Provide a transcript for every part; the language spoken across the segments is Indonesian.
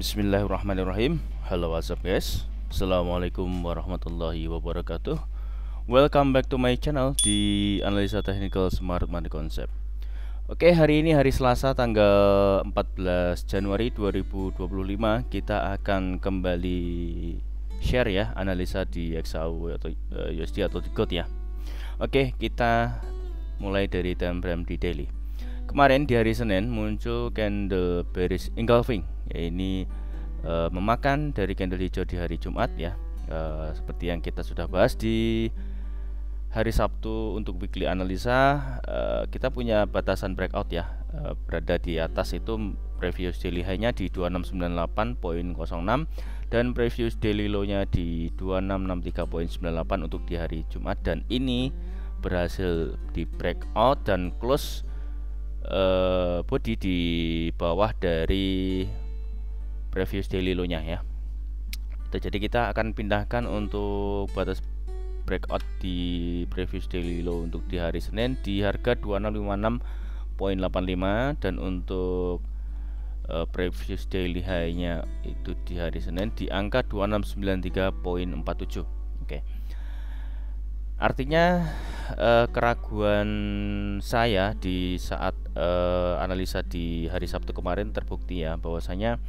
Bismillahirrahmanirrahim. Halo, what's up guys? Assalamualaikum warahmatullahi wabarakatuh. Welcome back to my channel di Analisa Technical Smart Money Concept. Oke, hari ini hari Selasa tanggal 14 Januari 2025. Kita akan kembali share ya analisa di XAU atau USD atau di GOT ya. Oke, kita mulai dari time frame di daily. Kemarin di hari Senin muncul candle bearish engulfing ya, ini memakan dari candle hijau di hari Jumat ya, seperti yang kita sudah bahas di hari Sabtu. Untuk weekly analisa kita punya batasan breakout ya, berada di atas itu previous daily high-nya di 2698.06 dan previous daily low-nya di 2663.98 untuk di hari Jumat, dan ini berhasil di breakout dan close body di bawah dari previous daily low-nya ya. Jadi kita akan pindahkan untuk batas breakout di previous daily low untuk di hari Senin di harga 2656.85 dan untuk previous daily high-nya itu di hari Senin di angka 2693.47. Oke. Artinya keraguan saya di saat analisa di hari Sabtu kemarin terbukti ya, bahwasanya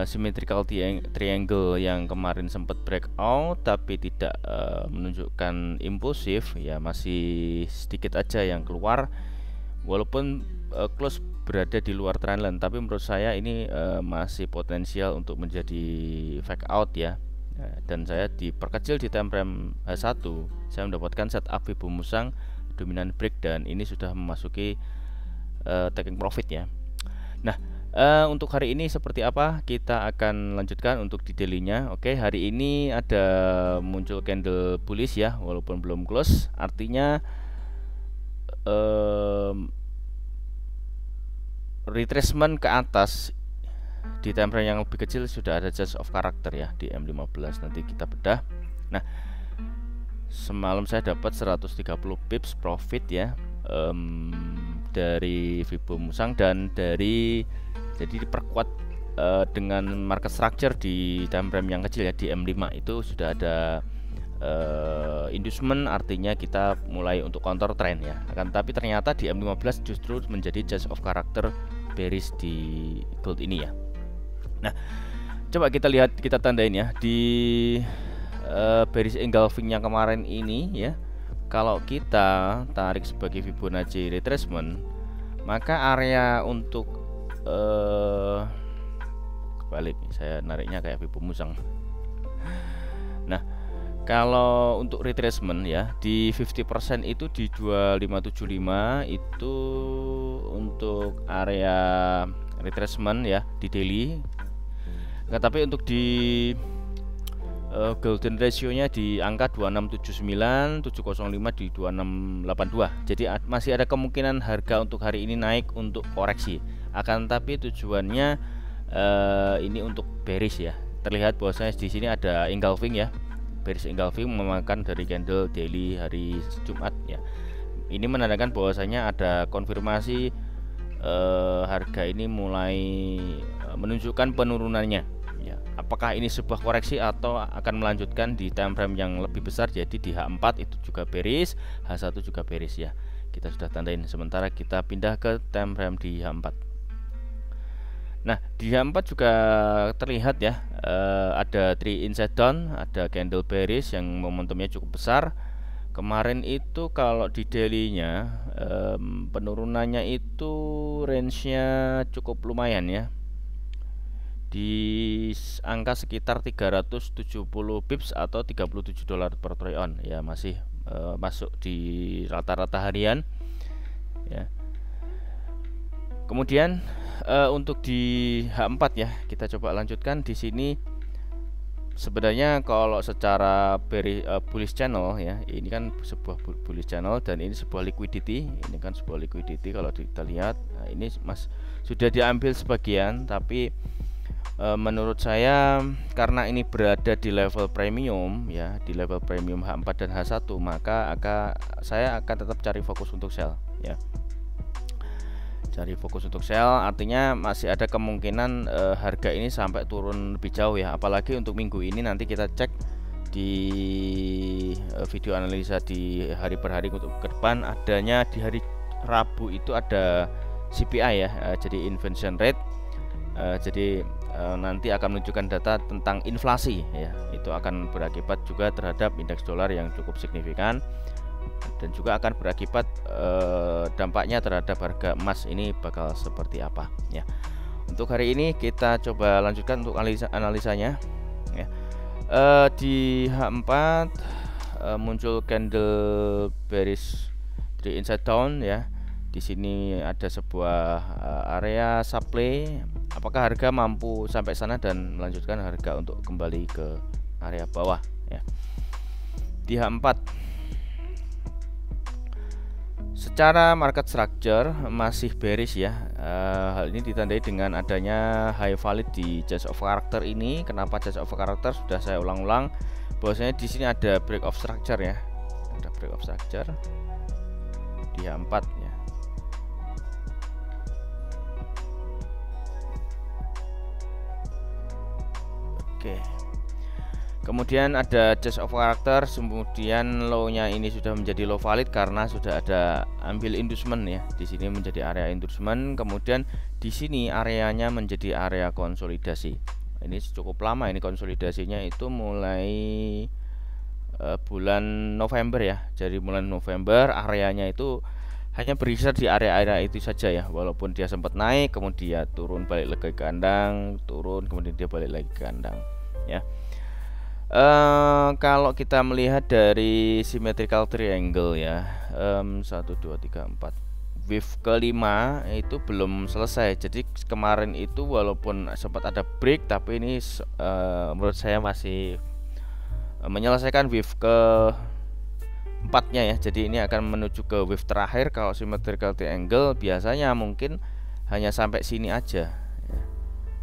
symmetrical triangle yang kemarin sempat breakout tapi tidak menunjukkan impulsif ya, masih sedikit aja yang keluar walaupun close berada di luar trendline, tapi menurut saya ini masih potensial untuk menjadi fake out ya. Dan saya diperkecil di time frame 1, saya mendapatkan setup Fibo Musang dominan break dan ini sudah memasuki taking profit ya. Nah, untuk hari ini seperti apa kita akan lanjutkan untuk di daily-nya. Oke, hari ini ada muncul candle bullish ya, walaupun belum close, artinya retracement ke atas di time frame yang lebih kecil sudah ada change of character ya di M15, nanti kita bedah. Nah, semalam saya dapat 130 pips profit ya, dari Fibo Musang dan dari, jadi diperkuat dengan market structure di time frame yang kecil ya, di M5 itu sudah ada inducement, artinya kita mulai untuk counter trend ya. Akan tapi ternyata di M15 justru menjadi change of character bearish di gold ini ya. Nah, coba kita lihat, kita tandain ya di bearish engulfing yang kemarin ini ya. Kalau kita tarik sebagai Fibonacci retracement, maka area untuk kebalik, saya nariknya kayak Fibo Musang. Nah, kalau untuk retracement ya di 50% itu di 2575 itu untuk area retracement ya di daily. Nah, tapi untuk di golden ratio-nya di angka 2679, 705 di 2682. Jadi masih ada kemungkinan harga untuk hari ini naik untuk koreksi. Akan tapi tujuannya ini untuk bearish ya. Terlihat bahwasanya di sini ada engulfing ya. Bearish engulfing memakan dari candle daily hari Jumat ya. Ini menandakan bahwasanya ada konfirmasi harga ini mulai menunjukkan penurunannya ya. Apakah ini sebuah koreksi atau akan melanjutkan di time frame yang lebih besar, jadi di H4 itu juga bearish, H1 juga bearish ya. Kita sudah tandain, sementara kita pindah ke time frame di H4. Nah, di H4 juga terlihat ya, ada 3 inside down, ada candle bearish yang momentumnya cukup besar. Kemarin itu kalau di daily-nya penurunannya itu range-nya cukup lumayan ya, di angka sekitar 370 pips atau 37 dolar per troy ounce ya, masih masuk di rata-rata harian ya. Kemudian untuk di H4 ya, kita coba lanjutkan di sini. Sebenarnya kalau secara bullish channel ya, ini kan sebuah bullish channel dan ini sebuah liquidity, ini kan sebuah liquidity kalau kita lihat. Nah, ini sudah diambil sebagian, tapi menurut saya karena ini berada di level premium ya, di level premium H4 dan H1, maka saya akan tetap cari fokus untuk sell ya. cari fokus untuk sell, artinya masih ada kemungkinan harga ini sampai turun lebih jauh ya, apalagi untuk minggu ini. Nanti kita cek di video analisa di hari per hari untuk ke depan. Adanya di hari Rabu itu ada CPI ya, jadi inflation rate, jadi nanti akan menunjukkan data tentang inflasi ya, itu akan berakibat juga terhadap indeks dolar yang cukup signifikan, dan juga akan berakibat dampaknya terhadap harga emas ini bakal seperti apa ya. Untuk hari ini kita coba lanjutkan untuk analisanya ya. Di H4 muncul candle bearish di inside down ya. Di sini ada sebuah area supply. Apakah harga mampu sampai sana dan melanjutkan harga untuk kembali ke area bawah ya. Di H4 secara market structure masih bearish ya. Hal ini ditandai dengan adanya high valid di change of character ini. Kenapa change of character? Sudah saya ulang-ulang bahwasanya di sini ada break of structure ya. Ada break of structure di H4 ya. Oke. Kemudian ada change of character, kemudian low-nya ini sudah menjadi low valid karena sudah ada ambil inducement ya. Di sini menjadi area inducement, kemudian di sini areanya menjadi area konsolidasi. Ini cukup lama ini konsolidasinya, itu mulai bulan November ya. Jadi bulan November areanya itu hanya berkisar di area-area itu saja ya. Walaupun dia sempat naik, kemudian dia turun balik lagi ke kandang, turun kemudian dia balik lagi ke kandang ya. Kalau kita melihat dari symmetrical triangle ya, 1 2 3 4 wave kelima itu belum selesai. Jadi kemarin itu walaupun sempat ada break, tapi ini menurut saya masih menyelesaikan wave ke empatnya ya. Jadi ini akan menuju ke wave terakhir. Kalau symmetrical triangle biasanya mungkin hanya sampai sini aja ya.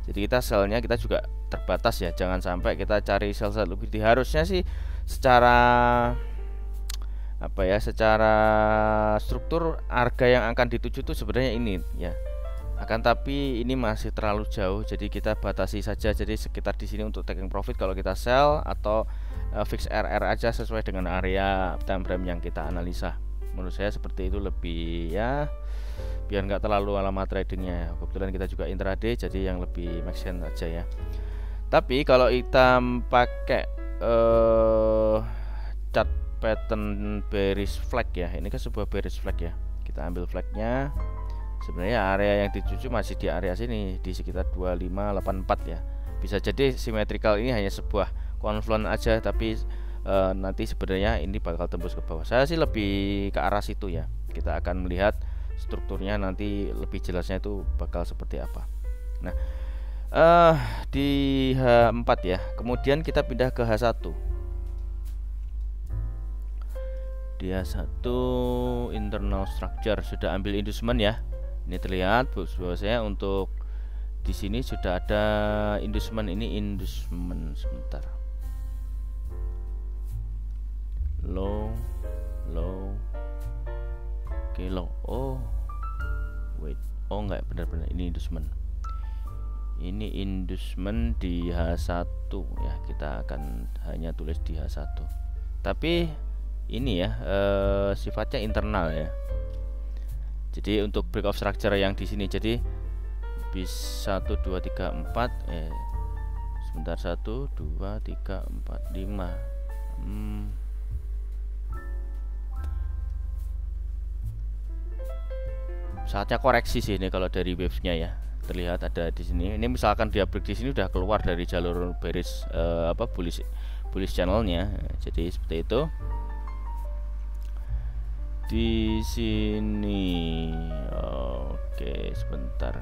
Jadi kita selnya kita juga terbatas ya, jangan sampai kita cari sell lebih tinggi. Harusnya sih secara apa ya, secara struktur harga yang akan dituju itu sebenarnya ini ya, akan tapi ini masih terlalu jauh, jadi kita batasi saja. Jadi sekitar di sini untuk taking profit kalau kita sell, atau fix RR aja sesuai dengan area time frame yang kita analisa. Menurut saya seperti itu lebih ya, biar nggak terlalu lama tradingnya. Kebetulan kita juga intraday, jadi yang lebih make sense aja ya. Tapi kalau kita pakai chart pattern bearish flag ya, ini kan sebuah bearish flag ya. Kita ambil flagnya. Sebenarnya area yang dituju masih di area sini, di sekitar 2584 ya. Bisa jadi symmetrical ini hanya sebuah confluence aja, tapi nanti sebenarnya ini bakal tembus ke bawah. Saya sih lebih ke arah situ ya. Kita akan melihat strukturnya nanti lebih jelasnya itu bakal seperti apa. Nah, di H4 ya. Kemudian kita pindah ke H1. Di H1 internal structure sudah ambil inducement ya. Ini terlihat bahwasanya untuk di sini sudah ada inducement. Ini inducement sebentar. Low, oke, low. Oh, wait. Oh enggak, benar-benar ini inducement. Ini inducement di H1 ya, kita akan hanya tulis di H1. Tapi ini ya sifatnya internal ya. Jadi untuk break of structure yang di sini, jadi bis 1 2 3 4 sebentar, 1 2 3 4 5 saatnya koreksi sih ini kalau dari wave-nya ya. Terlihat ada di sini. Ini misalkan dia break di sini udah keluar dari jalur bearish bullish channelnya. Jadi seperti itu. Di sini. Oke, sebentar.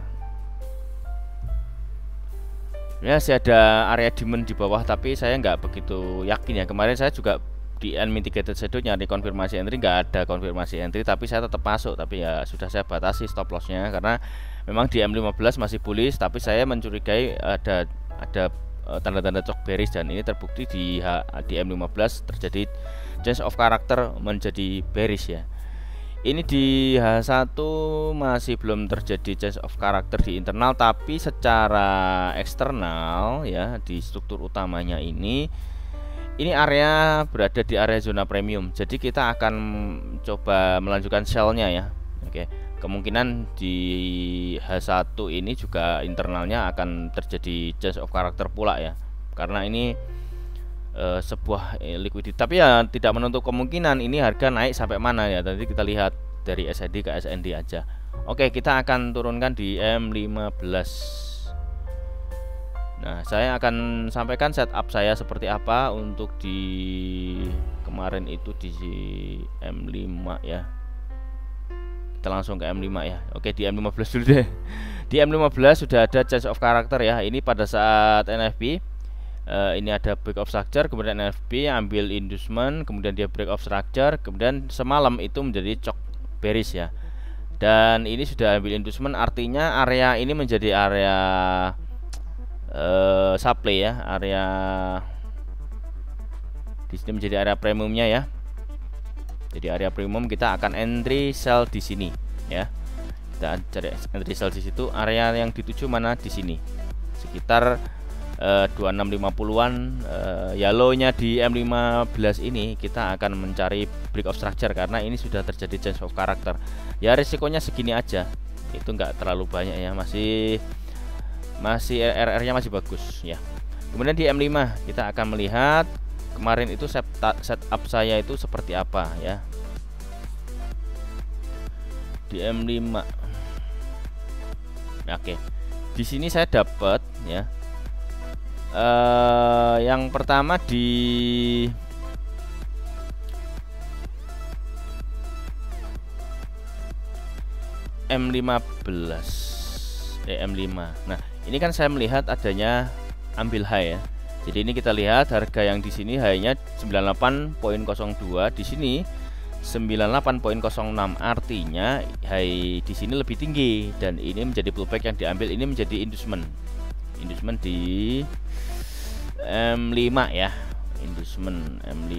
Ya, masih ada area demand di bawah, tapi saya nggak begitu yakin ya. Kemarin saya juga di unmitigated shadow nyari konfirmasi entry, nggak ada konfirmasi entry, tapi saya tetap masuk. Tapi ya sudah saya batasi stop lossnya karena memang di M15 masih bullish, tapi saya mencurigai ada tanda-tanda cok bearish, dan ini terbukti di M15 terjadi change of character menjadi bearish ya. Ini di H1 masih belum terjadi change of character di internal, tapi secara eksternal ya di struktur utamanya ini area berada di area zona premium. Jadi kita akan coba melanjutkan shellnya ya. Oke, kemungkinan di H1 ini juga internalnya akan terjadi change of character pula ya, karena ini sebuah liquidity, tapi ya tidak menutup kemungkinan ini harga naik sampai mana ya. Tadi kita lihat dari SND ke SND aja. Oke, kita akan turunkan di M15. Nah, saya akan sampaikan setup saya seperti apa untuk di kemarin itu di M5 ya. Kita langsung ke M5 ya. Oke, di M15 dulu deh. Di M15 sudah ada change of character ya. Ini pada saat NFP ini ada break of structure, kemudian NFP ambil inducement, kemudian dia break of structure, kemudian semalam itu menjadi cok bearish ya. Dan ini sudah ambil inducement, artinya area ini menjadi area supply ya, area di sini menjadi area premiumnya ya. Jadi area premium kita akan entry sell di sini ya. Kita cari entry sell di situ. Area yang dituju mana? Di sini. Sekitar 2650-an. Yellow-nya di M15 ini kita akan mencari break of structure karena ini sudah terjadi change of character. Ya risikonya segini aja. Itu enggak terlalu banyak ya, masih RR-nya masih bagus ya. Kemudian di M5 kita akan melihat kemarin itu setup saya itu seperti apa ya. Di M5. Oke. Di sini saya dapat ya. Yang pertama di M15 M5. Nah, ini kan saya melihat adanya ambil high ya. Jadi ini kita lihat harga yang di sini high-nya 98.02, di sini 98.06, artinya high di sini lebih tinggi dan ini menjadi pullback yang diambil, ini menjadi inducement di M5 ya, inducement M5.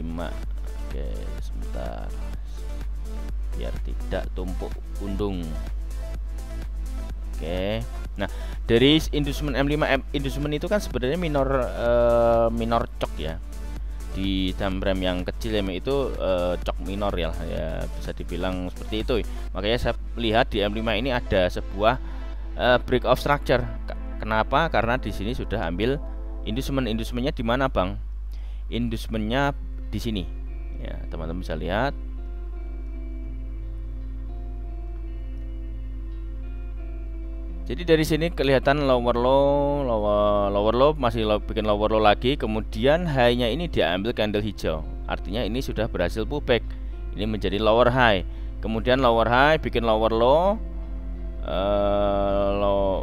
Oke, sebentar biar tidak tumpuk undung. Oke. Nah, dari inducement M5, inducement itu kan sebenarnya minor cok ya. Di time frame yang kecil ya itu cok minor ya, bisa dibilang seperti itu. Makanya saya lihat di M5 ini ada sebuah break of structure. Kenapa? Karena di sini sudah ambil inducement. Inducementnya di mana, Bang? Inducementnya di sini. Ya, teman-teman bisa lihat. Jadi dari sini kelihatan lower low masih bikin lower low lagi, kemudian high-nya ini diambil candle hijau. Artinya ini sudah berhasil pullback. Ini menjadi lower high. Kemudian lower high bikin lower low.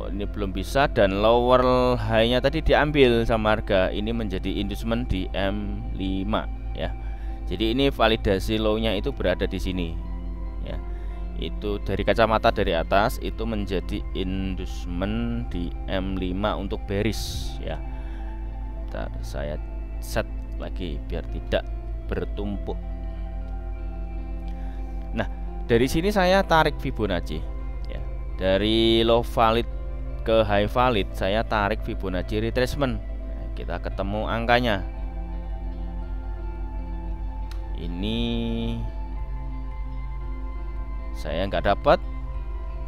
Ini belum bisa, dan lower high-nya tadi diambil sama harga. Ini menjadi inducement di M5 ya. Jadi ini validasi low-nya itu berada di sini ya. Itu dari kacamata dari atas itu menjadi inducement di M5 untuk bearish ya. Bentar, saya set lagi biar tidak bertumpuk. Nah, dari sini saya tarik Fibonacci. Dari low valid ke high valid saya tarik Fibonacci retracement. Kita ketemu angkanya. Ini saya nggak dapat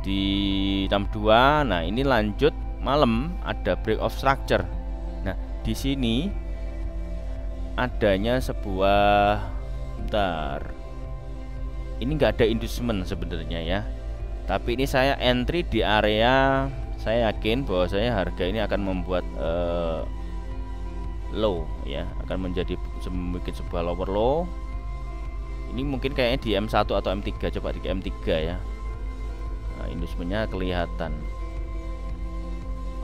di 62. Nah, ini lanjut malam ada break of structure. Nah, di sini adanya sebuah, bentar, ini nggak ada inducement sebenarnya ya. Tapi ini saya entry di area, saya yakin bahwa saya harga ini akan membuat low ya, akan menjadi membuat sebuah lower low. Ini mungkin kayaknya di M1 atau M3, coba di M3 ya. Nah, inducementnya kelihatan.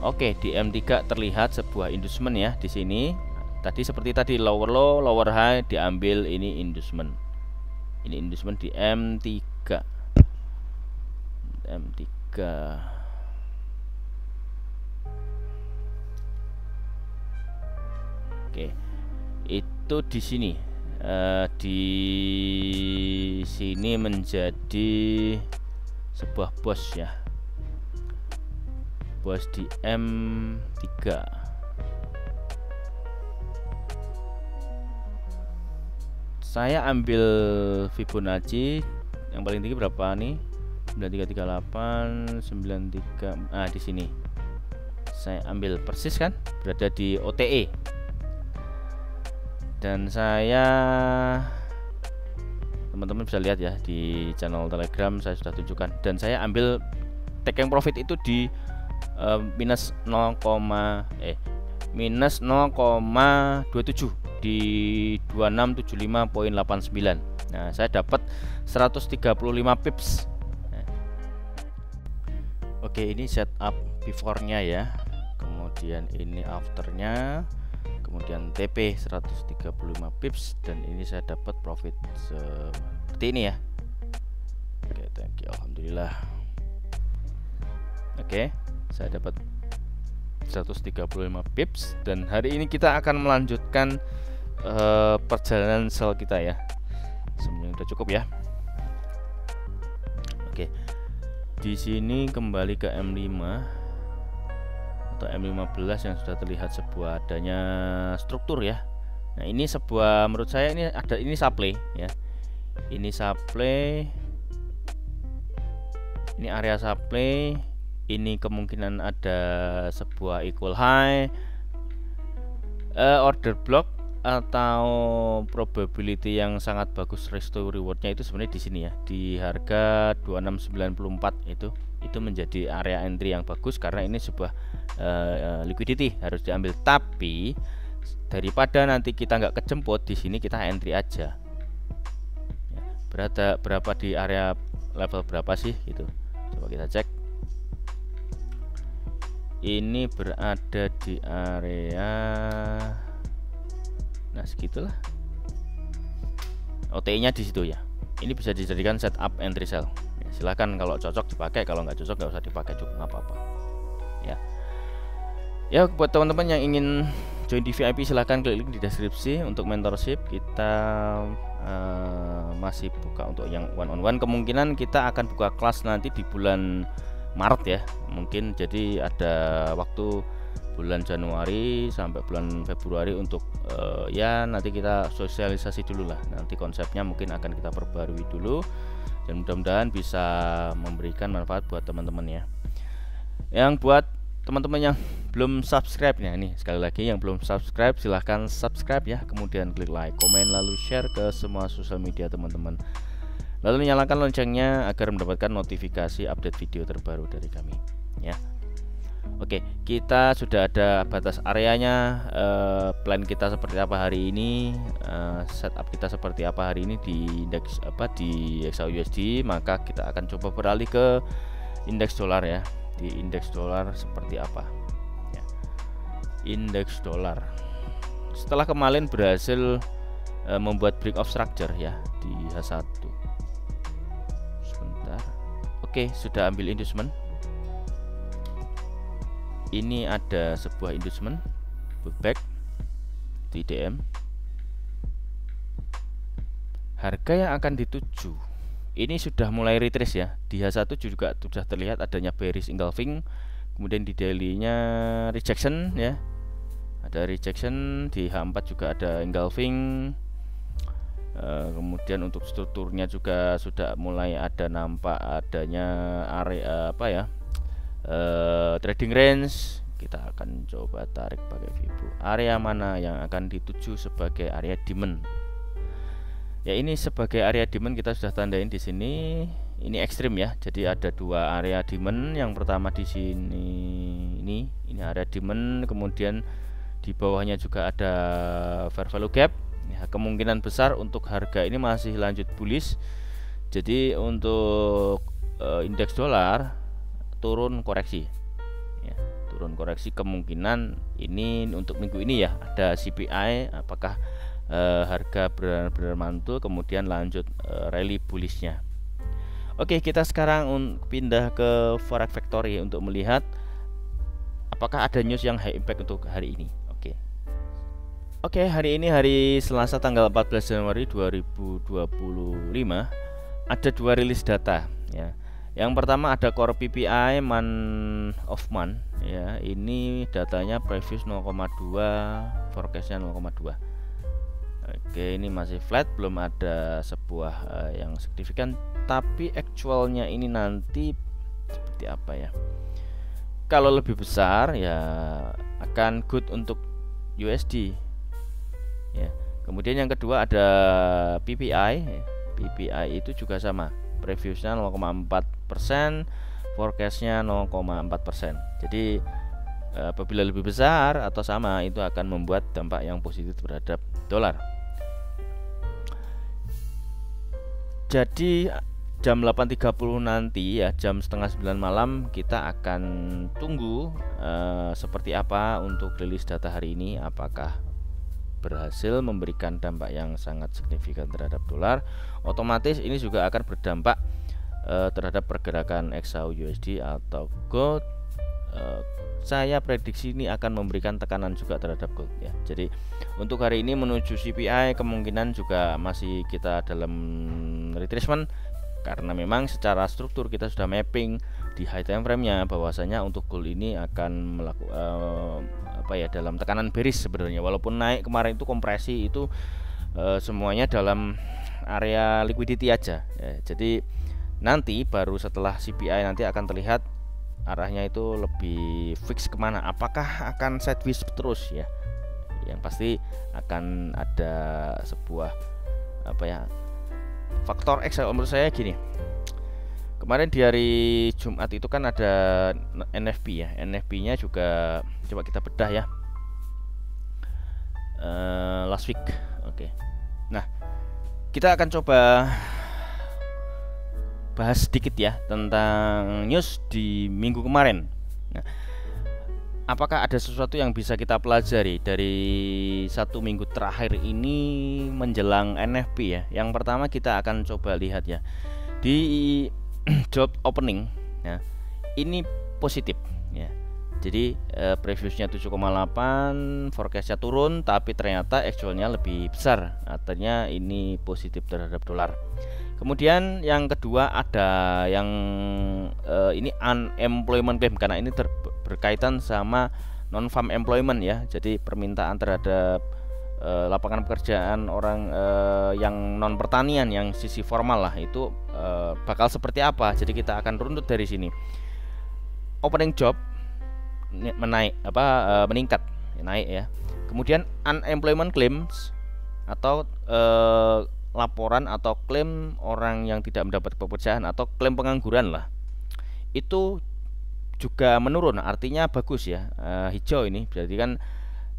Oke, di M3 terlihat sebuah inducement ya di sini. Tadi seperti tadi lower low, lower high diambil, ini inducement. Ini inducement di M3. Oke, itu di sini di sini menjadi sebuah bos ya, bos di M3. Saya ambil Fibonacci yang paling tinggi berapa nih? 9338 93. Di sini saya ambil persis kan, berada di OTE. Dan saya, teman-teman bisa lihat ya di channel Telegram saya sudah tunjukkan, dan saya ambil taking profit itu di minus 0,27 di 2675.89. Nah, saya dapat 135 pips. Oke, ini setup before-nya ya. Kemudian ini after-nya. Kemudian TP 135 pips, dan ini saya dapat profit seperti ini ya. Oke, thank you, alhamdulillah. Oke, saya dapat 135 pips, dan hari ini kita akan melanjutkan perjalanan sell kita ya. Semuanya udah cukup ya. Oke, di sini kembali ke M5 atau M15 yang sudah terlihat sebuah adanya struktur ya. Nah, ini sebuah, menurut saya ini supply ya. Ini supply, ini area supply, ini kemungkinan ada sebuah equal high, order block atau probability yang sangat bagus risk to rewardnya itu sebenarnya di sini ya, di harga 2694 itu menjadi area entry yang bagus karena ini sebuah liquidity harus diambil. Tapi daripada nanti kita nggak kejemput, di sini kita entry aja ya. Berapa di area level berapa sih itu, coba kita cek. Ini berada di area, nah segitulah, OTI nya di situ ya. Ini bisa dijadikan setup entry sell ya, silahkan kalau cocok dipakai, kalau nggak cocok nggak usah dipakai juga, nggak apa-apa ya. Ya, buat teman-teman yang ingin join di VIP silahkan klik link di deskripsi. Untuk mentorship kita masih buka untuk yang one on one. Kemungkinan kita akan buka kelas nanti di bulan Maret ya, mungkin. Jadi ada waktu bulan Januari sampai bulan Februari untuk ya nanti kita sosialisasi dulu lah. Nanti konsepnya mungkin akan kita perbarui dulu, dan mudah-mudahan bisa memberikan manfaat buat teman-teman ya. Yang buat teman-teman yang belum subscribe ya, ini sekali lagi yang belum subscribe silahkan subscribe ya, kemudian klik like, komen, lalu share ke semua sosial media teman-teman, lalu nyalakan loncengnya agar mendapatkan notifikasi update video terbaru dari kami ya. Oke, kita sudah ada batas areanya, plan kita seperti apa hari ini, setup kita seperti apa hari ini di indeks di XAUUSD. Maka kita akan coba beralih ke indeks dolar ya. Di indeks dolar seperti apa ya. Indeks dolar setelah kemarin berhasil membuat break of structure ya di H1. Sebentar. Oke, sudah ambil inducement. Ini ada sebuah inducement pullback di DM. Harga yang akan dituju ini sudah mulai retrace ya. Di H1 juga sudah terlihat adanya bearish engulfing. Kemudian di daily-nya rejection ya. Ada rejection, di H4 juga ada engulfing. Kemudian untuk strukturnya juga sudah mulai ada nampak adanya area trading range. Kita akan coba tarik pakai Fibo. Area mana yang akan dituju sebagai area demand? Ya, ini sebagai area demand kita sudah tandain di sini. Ini ekstrim ya. Jadi ada dua area demand. Yang pertama di sini ini area demand, kemudian di bawahnya juga ada fair value gap. Ya, kemungkinan besar untuk harga ini masih lanjut bullish. Jadi untuk indeks dolar turun koreksi ya, turun koreksi kemungkinan ini untuk minggu ini ya. Ada CPI, apakah harga benar-benar mantul, kemudian lanjut rally bullishnya. Oke, kita sekarang pindah ke Forex Factory untuk melihat apakah ada news yang high impact untuk hari ini. Oke, hari ini hari Selasa tanggal 14 Januari 2025 ada dua rilis data ya. Yang pertama ada core PPI month of month ya. Ini datanya previous 0,2, forecastnya 0,2. Oke, ini masih flat, belum ada sebuah yang signifikan, tapi actualnya ini nanti seperti apa ya. Kalau lebih besar ya akan good untuk USD ya. Kemudian yang kedua ada PPI. PPI itu juga sama, previousnya 0,4%, forecastnya 0,4%. Jadi apabila lebih besar atau sama, itu akan membuat dampak yang positif terhadap dolar. Jadi jam 8.30 nanti ya, jam setengah 9 malam kita akan tunggu seperti apa untuk rilis data hari ini. Apakah berhasil memberikan dampak yang sangat signifikan terhadap dolar? Otomatis ini juga akan berdampak terhadap pergerakan XAU USD atau gold. Saya prediksi ini akan memberikan tekanan juga terhadap gold ya. Jadi untuk hari ini menuju CPI kemungkinan juga masih kita dalam retracement, karena memang secara struktur kita sudah mapping di high time frame-nya bahwasanya untuk gold ini akan melakukan dalam tekanan bearish sebenarnya. Walaupun naik kemarin itu kompresi itu semuanya dalam area liquidity aja ya. Jadi nanti baru setelah CPI nanti akan terlihat arahnya itu lebih fix kemana. Apakah akan sideways terus ya? Yang pasti akan ada sebuah faktor X. Menurut saya gini, kemarin di hari Jumat itu kan ada NFP ya. NFP-nya juga coba kita bedah ya. Last week, oke. Nah, kita akan coba bahas sedikit ya tentang news di minggu kemarin. Nah, apakah ada sesuatu yang bisa kita pelajari dari satu minggu terakhir ini menjelang NFP ya? Yang pertama kita akan coba lihat ya di job opening ya, ini positif ya. Jadi previousnya 7,8, forecastnya turun, tapi ternyata actualnya lebih besar. Artinya ini positif terhadap dolar. Kemudian yang kedua ada yang ini unemployment claim, karena ini berkaitan sama non-farm employment ya. Jadi permintaan terhadap lapangan pekerjaan orang yang non pertanian, yang sisi formal lah, itu bakal seperti apa. Jadi kita akan runtut dari sini. Opening job meningkat, naik ya. Kemudian unemployment claims atau laporan atau klaim orang yang tidak mendapat pekerjaan atau klaim pengangguran lah, itu juga menurun. Artinya bagus ya, hijau ini. Berarti kan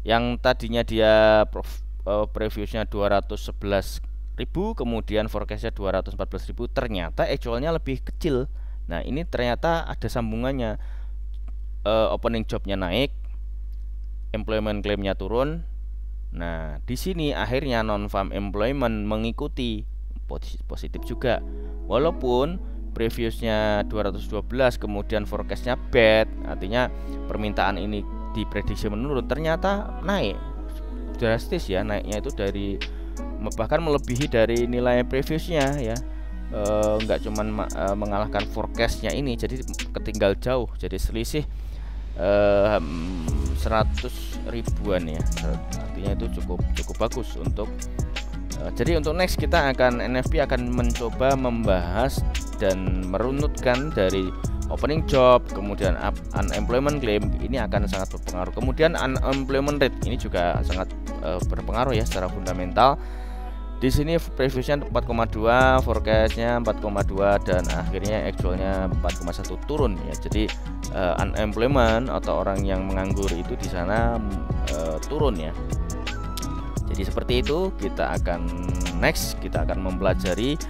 yang tadinya dia previousnya 211.000, kemudian forecastnya 214.000, ternyata actualnya lebih kecil. Nah ini ternyata ada sambungannya. Opening jobnya naik, employment claimnya turun. Nah, di sini akhirnya non-farm employment mengikuti, positif juga. Walaupun previousnya 212, kemudian forecastnya bad, artinya permintaan ini diprediksi menurun, ternyata naik drastis ya. Naiknya itu dari bahkan melebihi dari nilai previousnya ya. Enggak cuman mengalahkan forecastnya ini, jadi ketinggal jauh, jadi selisih 100 ribuan ya. Artinya itu cukup bagus untuk jadi untuk next kita akan NFP akan mencoba membahas dan merunutkan dari opening job, kemudian unemployment claim, ini akan sangat berpengaruh. Kemudian unemployment rate ini juga sangat berpengaruh ya secara fundamental. Di sini previousnya 4,2, forecastnya 4,2, dan akhirnya actualnya 4,1 turun ya. Jadi unemployment atau orang yang menganggur itu di sana turun ya. Jadi seperti itu, kita akan mempelajari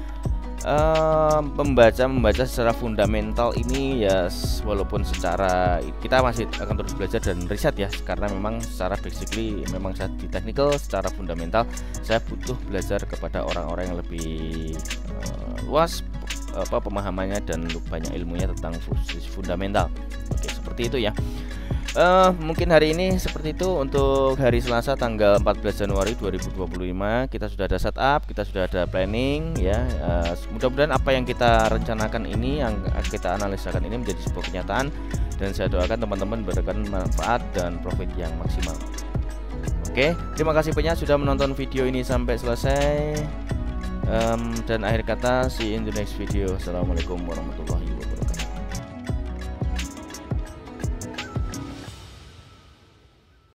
membaca secara fundamental ini ya. Walaupun secara kita masih akan terus belajar dan riset ya, karena memang secara basically memang saya di technical, secara fundamental saya butuh belajar kepada orang-orang yang lebih luas pemahamannya dan banyak ilmunya tentang fundamental. Oke, seperti itu ya. Mungkin hari ini seperti itu untuk hari Selasa tanggal 14 Januari 2025. Kita sudah ada setup, kita sudah ada planning ya. Mudah-mudahan apa yang kita rencanakan ini, yang kita analisakan ini menjadi sebuah kenyataan, dan saya doakan teman-teman memberikan manfaat dan profit yang maksimal. Oke, terima kasih banyak sudah menonton video ini sampai selesai. Dan akhir kata, see you in the next video. Assalamualaikum warahmatullahi wabarakatuh.